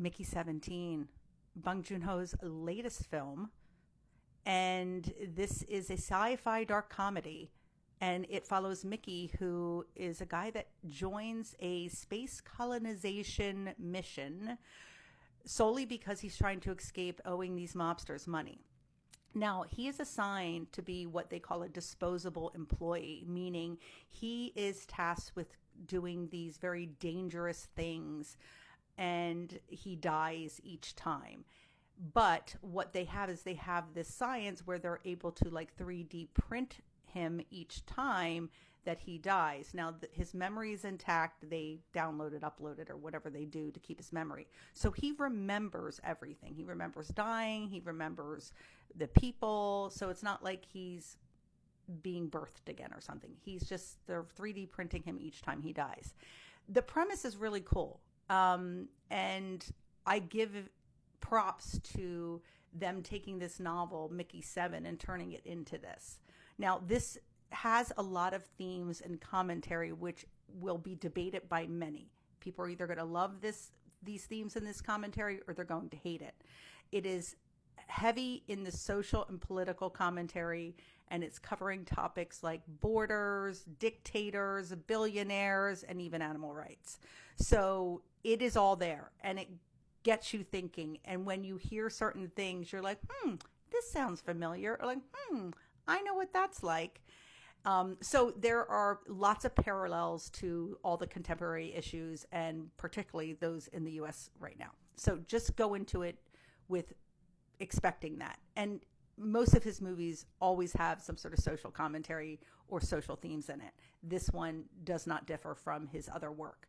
Mickey 17, Bong Joon-ho's latest film. And this is a sci-fi dark comedy. And it follows Mickey, who is a guy that joins a space colonization mission solely because he's trying to escape owing these mobsters money. Now, he is assigned to be what they call a disposable employee, meaning he is tasked with doing these very dangerous things, and he dies each time. But what they have is they have this science where they're able to like 3D print him each time that he dies. Now, his memory is intact. They download it, upload it, or whatever they do to keep his memory. So he remembers everything. He remembers dying. He remembers the people. So it's not like he's being birthed again or something. He's just, they're 3D printing him each time he dies. The premise is really cool. And I give props to them taking this novel, Mickey 7, and turning it into this. Now, this has a lot of themes and commentary which will be debated by many. People are either going to love these themes in this commentary, or they're going to hate it. It is heavy in the social and political commentary, and it's covering topics like borders, dictators, billionaires, and even animal rights. So it is all there, and it gets you thinking. And when you hear certain things, you're like, this sounds familiar. Or like, I know what that's like. So there are lots of parallels to all the contemporary issues, and particularly those in the U.S. right now. So just go into it with expecting that. And most of his movies always have some sort of social commentary or social themes in it. This one does not differ from his other work.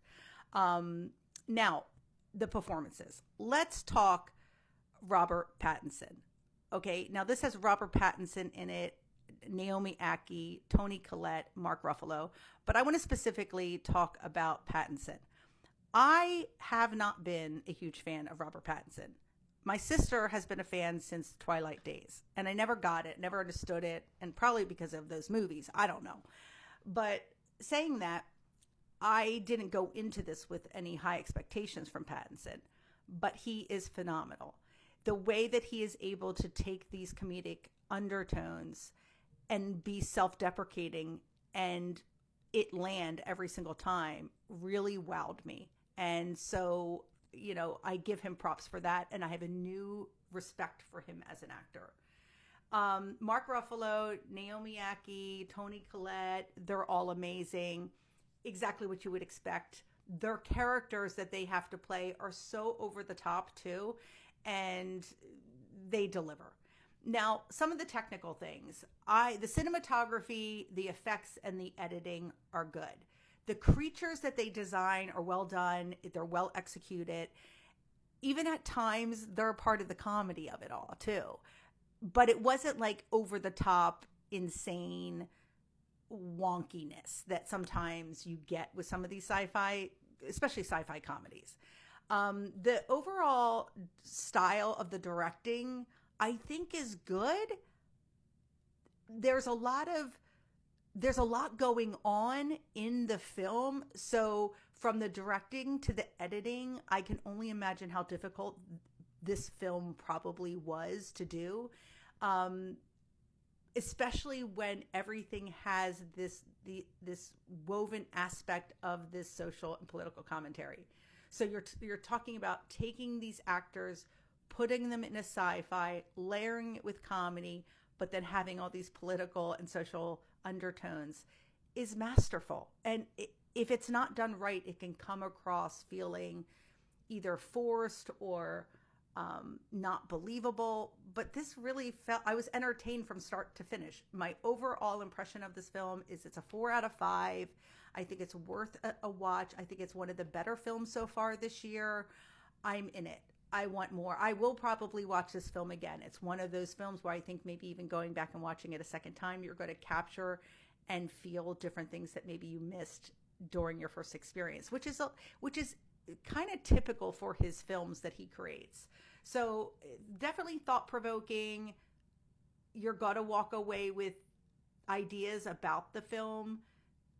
Now, the performances. Let's talk Robert Pattinson. Okay, now this has Robert Pattinson in it, Naomi Ackie, Toni Collette, Mark Ruffalo, but I want to specifically talk about Pattinson. I have not been a huge fan of Robert Pattinson. My sister has been a fan since Twilight days, and I never got it, never understood it, and probably because of those movies. I don't know. But saying that, I didn't go into this with any high expectations from Pattinson, but he is phenomenal. The way that he is able to take these comedic undertones and be self-deprecating and it land every single time really wowed me. And so, you know, I give him props for that, and I have a new respect for him as an actor. Mark Ruffalo, Naomi Ackie, Toni Collette, they're all amazing. Exactly what you would expect. Their characters that they have to play are so over the top too, and they deliver. Now, some of the technical things, the cinematography, the effects, and the editing are good. The creatures that they design are well done. They're well executed. Even at times, they're a part of the comedy of it all too. But it wasn't like over the top, insane wonkiness that sometimes you get with some of these sci-fi, especially sci-fi comedies. The overall style of the directing, I think, is good. There's a lot going on in the film. So from the directing to the editing, I can only imagine how difficult this film probably was to do. Especially when everything has this woven aspect of this social and political commentary. So you're talking about taking these actors, putting them in a sci-fi, layering it with comedy, but then having all these political and social undertones is masterful. And if it's not done right, it can come across feeling either forced or not believable. But this really I was entertained from start to finish. My overall impression of this film is it's a 4 out of 5. I think it's worth a watch. I think it's one of the better films so far this year. I'm in it. I want more. I will probably watch this film again. It's one of those films where I think maybe even going back and watching it a second time, you're going to capture and feel different things that maybe you missed during your first experience, which is kind of typical for his films that he creates. So definitely thought-provoking. You're going to walk away with ideas about the film,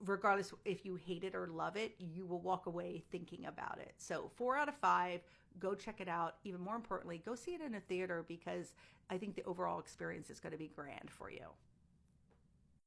regardless if you hate it or love it, you will walk away thinking about it. So 4 out of 5, go check it out. Even more importantly, go see it in a theater, because I think the overall experience is going to be grand for you.